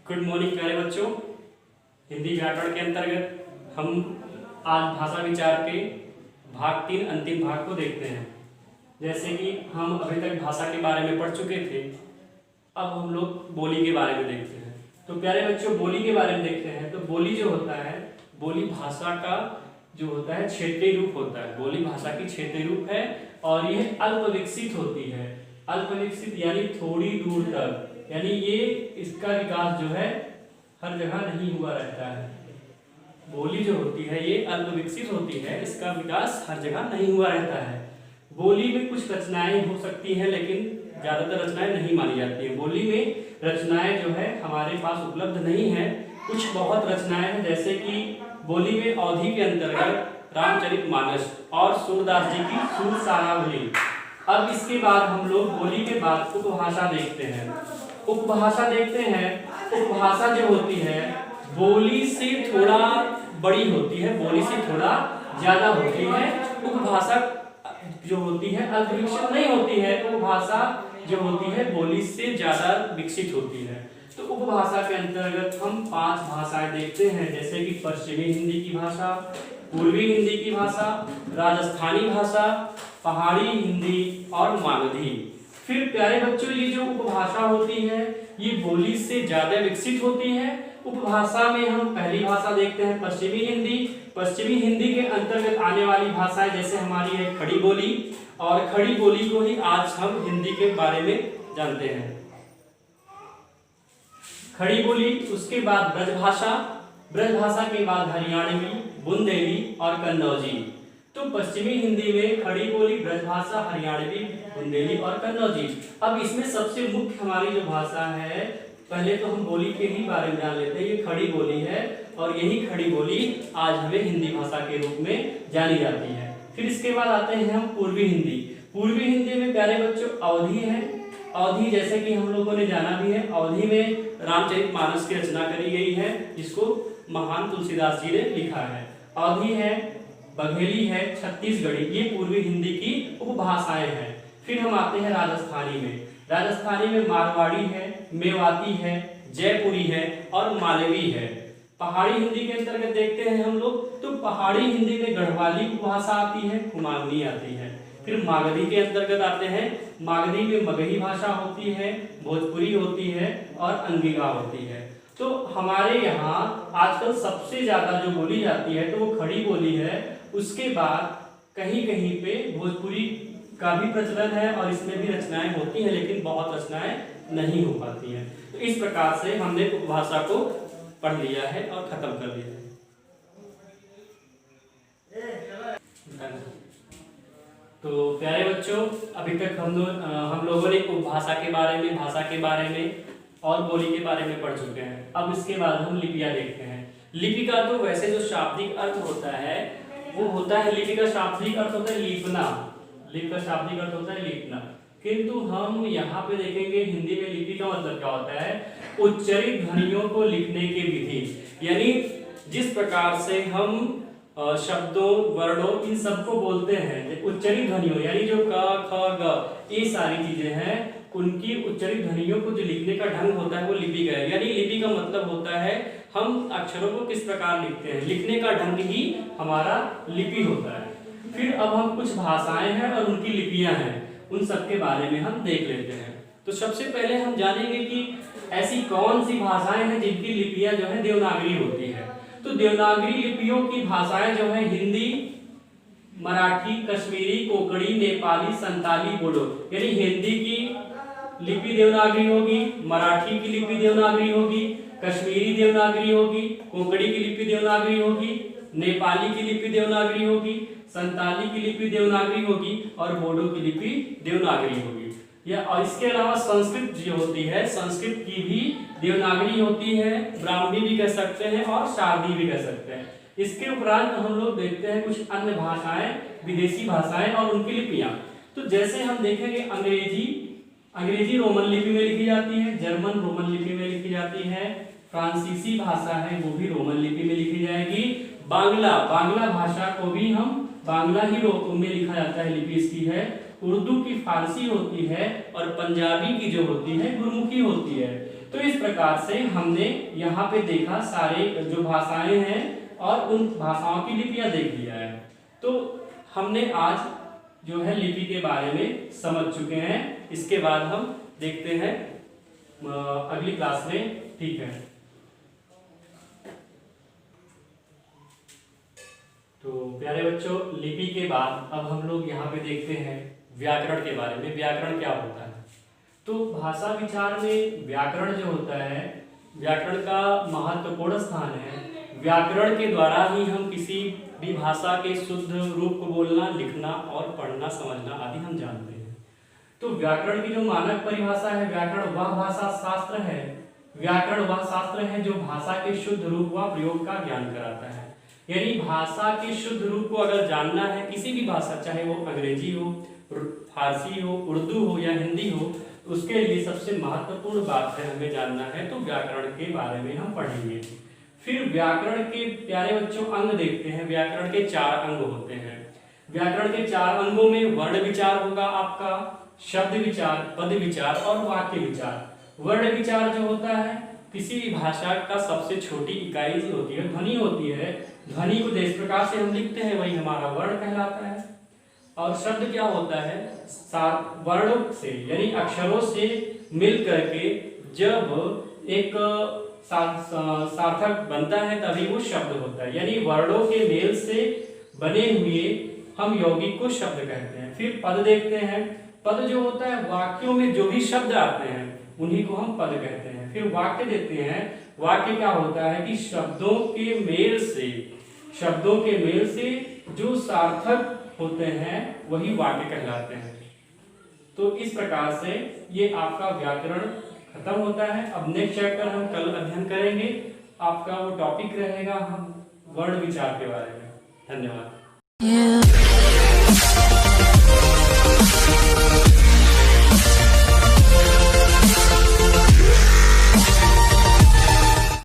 Good morning प्यारे बच्चों। हिंदी व्याकरण के अंतर्गत हम आज भाषा विचार के भाग 3 अंतिम भाग को देखते हैं। जैसे कि हम अभी तक भाषा के बारे में पढ़ चुके थे, अब हम लोग बोली के बारे में देखते हैं। तो प्यारे बच्चों, बोली के बारे में देखते हैं। तो बोली जो होता है, बोली भाषा का जो होता है क्षेत्रीय रूप होता है। बोली भाषा की क्षेत्रीय रूप है और यह अल्प विकसित होती है। अल्प विकसित यानी थोड़ी दूर तक, यानी ये इसका विकास जो है हर जगह नहीं हुआ रहता है। बोली जो होती है ये अल्प विकसित होती है, इसका विकास हर जगह नहीं हुआ रहता है। बोली में कुछ रचनाएं हो सकती हैं, लेकिन ज्यादातर रचनाएं नहीं मानी जाती हैं। बोली में रचनाएं जो है हमारे पास उपलब्ध नहीं है। कुछ बहुत रचनाएं हैं, जैसे कि बोली में अवधि के अंतर्गत रामचरितमानस और सूरदास जी की सूरसारावली। अब इसके बाद हम लोग बोली के बाद उपभाषा देखते हैं। उपभाषा देखते हैं। उपभाषा जो होती है बोली से थोड़ा बड़ी होती है, बोली से थोड़ा ज्यादा होती है। उपभाषा जो होती है अल्प विकसित नहीं होती है। उपभाषा जो होती है बोली से ज्यादा विकसित होती है। तो उपभाषा के अंतर्गत हम 5 भाषाएं देखते हैं, जैसे कि पश्चिमी हिंदी की भाषा, पूर्वी हिंदी की भाषा, राजस्थानी भाषा, पहाड़ी हिंदी और मागधी। फिर प्यारे बच्चों, ये जो उपभाषा होती है ये बोली से ज्यादा विकसित होती है। उपभाषा में हम पहली भाषा देखते हैं पश्चिमी हिंदी। पश्चिमी हिंदी के अंतर्गत आने वाली भाषाएं जैसे हमारी है खड़ी बोली, और खड़ी बोली को ही आज हम हिंदी के बारे में जानते हैं। खड़ी बोली, उसके बाद ब्रजभाषा, ब्रजभाषा के बाद हरियाणवी, बुंदेली और कन्नौजी। तो पश्चिमी हिंदी में खड़ी बोली, ब्रजभाषा, हरियाणवी, बुंदेली और कन्नौजी। अब इसमें सबसे मुख्य हमारी जो भाषा है, पहले तो हम बोली के ही बारे में जान लेते हैं। ये खड़ी बोली है और यही खड़ी बोली आज हमें हिंदी भाषा के रूप में जानी जाती है। फिर इसके बाद आते हैं हम पूर्वी हिंदी। पूर्वी हिंदी में प्यारे बच्चों अवधि है। अवधि जैसे कि हम लोगों ने जाना भी है, अवधि में रामचरितमानस की रचना करी गई है, जिसको महान तुलसीदास जी ने लिखा है। अवधि है, बघेली है, छत्तीसगढ़ी, ये पूर्वी हिंदी की उपभाषाएं हैं। फिर हम आते हैं राजस्थानी में। राजस्थानी में मारवाड़ी है, मेवाती है, जयपुरी है और मालवी है। पहाड़ी हिंदी के अंतर्गत देखते हैं हम लोग, तो पहाड़ी हिंदी में गढ़वाली उपभाषा आती है, कुमाऊनी आती है। फिर मागधी के अंतर्गत आते हैं। मागधी में मगही भाषा होती है, भोजपुरी होती है और अंगिका होती है। तो हमारे यहाँ आजकल सबसे ज्यादा जो बोली जाती है तो वो खड़ी बोली है। उसके बाद कहीं कहीं पे भोजपुरी का भी प्रचलन है और इसमें भी रचनाएं होती हैं, लेकिन बहुत रचनाएं नहीं हो पाती हैं। तो इस प्रकार से हमने उपभाषा को पढ़ लिया है और खत्म कर दिया है। तो प्यारे बच्चों, अभी तक हम लोगों ने उपभाषा के बारे में, भाषा के बारे में और बोली के बारे में पढ़ चुके हैं। अब इसके बाद हम लिपियां देखते हैं। लिपि का तो वैसे जो शाब्दिक अर्थ होता है वो होता है, लिपि का शाब्दिक अर्थ होता है लिपना। लिपि का शाब्दिक अर्थ होता है लिपना। किंतु हम यहाँ पे देखेंगे हिंदी में लिपि का मतलब क्या होता है, उच्चरित ध्वनियों को लिखने की विधि। यानी जिस प्रकार से हम शब्दों, वर्णों, इन सबको बोलते हैं, उच्चरित ध्वनियों यानी जो क, ख, ग, ये सारी चीजें हैं, उनकी उच्चरित ध्वनियों को जो लिखने का ढंग होता है वो लिपि का है। यानी लिपि का मतलब होता है हम अक्षरों को किस प्रकार लिखते हैं, लिखने का ढंग ही हमारा लिपि होता है। फिर अब हम कुछ भाषाएं हैं और उनकी लिपियां हैं, उन सब के बारे में हम देख लेते हैं। तो सबसे पहले हम जानेंगे कि ऐसी कौन सी भाषाएं हैं जिनकी लिपियां जो है देवनागरी होती है। तो देवनागरी लिपियों की भाषाएं जो है हिंदी, मराठी, कश्मीरी, कोंकणी, नेपाली, संताली, बोडो। यानी हिंदी की लिपि देवनागरी होगी, मराठी की लिपि देवनागरी होगी, कश्मीरी देवनागरी होगी, कोंकणी की लिपि देवनागरी होगी, नेपाली की लिपि देवनागरी होगी, संताली की लिपि देवनागरी होगी और बोडो की लिपि देवनागरी होगी। या और इसके अलावा संस्कृत जो होती है, संस्कृत की भी देवनागरी होती है, ब्राह्मी भी कह सकते हैं और शारदी भी कह सकते हैं। इसके उपरांत हम लोग देखते हैं कुछ अन्य भाषाएं, विदेशी भाषाएं और उनकी लिपियां। तो जैसे हम देखेंगे अंग्रेजी रोमन लिपि में लिखी जाती है, जर्मन रोमन लिपि में लिखी जाती है, फ्रांसीसी भाषा है वो भी रोमन लिपि में लिखी जाएगी। बांग्ला भाषा को भी हम बांग्ला ही में लिखा जाता है, लिपि इसकी है। उर्दू की फारसी होती है और पंजाबी की जो होती है गुरमुखी होती है। तो इस प्रकार से हमने यहाँ पे देखा सारे जो भाषाएं हैं और उन भाषाओं की लिपियां देख लिया है। तो हमने आज जो है लिपि के बारे में समझ चुके हैं। इसके बाद हम देखते हैं अगली क्लास में। ठीक है, तो प्यारे बच्चों, लिपि के बाद अब हम लोग यहाँ पे देखते हैं व्याकरण के बारे में। व्याकरण क्या होता है? तो भाषा विचार में व्याकरण जो होता है, व्याकरण का महत्वपूर्ण स्थान है। व्याकरण के द्वारा ही हम किसी भी भाषा के शुद्ध रूप को बोलना, लिखना और पढ़ना, समझना आदि हम जानते हैं। तो व्याकरण की जो मानक परिभाषा है, व्याकरण वह भाषा शास्त्र है, व्याकरण वह शास्त्र है जो भाषा के शुद्ध रूप व प्रयोग का ज्ञान कराता है। यानी भाषा के शुद्ध रूप को अगर जानना है, किसी भी भाषा, चाहे वो अंग्रेजी हो, फारसी हो, उर्दू हो या हिंदी हो, उसके लिए सबसे महत्वपूर्ण बात है हमें जानना है तो व्याकरण के बारे में हम पढ़ेंगे। फिर व्याकरण के प्यारे बच्चों अंग देखते हैं। व्याकरण के 4 अंग होते हैं। व्याकरण के 4 अंगों में वर्ण विचार होगा आपका, शब्द विचार, पद विचार और वाक्य विचार। वर्ण विचार जो होता है, किसी भी भाषा का सबसे छोटी इकाई जो होती है ध्वनि होती है। ध्वनि को जिस प्रकार से हम लिखते हैं वही हमारा वर्ण कहलाता है। और शब्द क्या होता है? वर्णों से यानी अक्षरों से मिल करके जब एक सार्थक बनता है तभी वो शब्द होता है। यानी वर्णों के मेल से बने हुए हम यौगिक को शब्द कहते हैं। फिर पद देखते हैं। पद जो होता है, वाक्यों में जो भी शब्द आते हैं उन्हीं को हम पद कहते हैं। फिर वाक्य देखते हैं। वाक्य क्या होता है कि शब्दों के मेल से जो सार्थक होते हैं वही वाक्य कहलाते हैं। तो इस प्रकार से ये आपका व्याकरण खत्म होता है। अब नेक्स्ट चैप्टर हम कल अध्ययन करेंगे। आपका वो टॉपिक रहेगा हम वर्ण विचार के बारे में। धन्यवाद।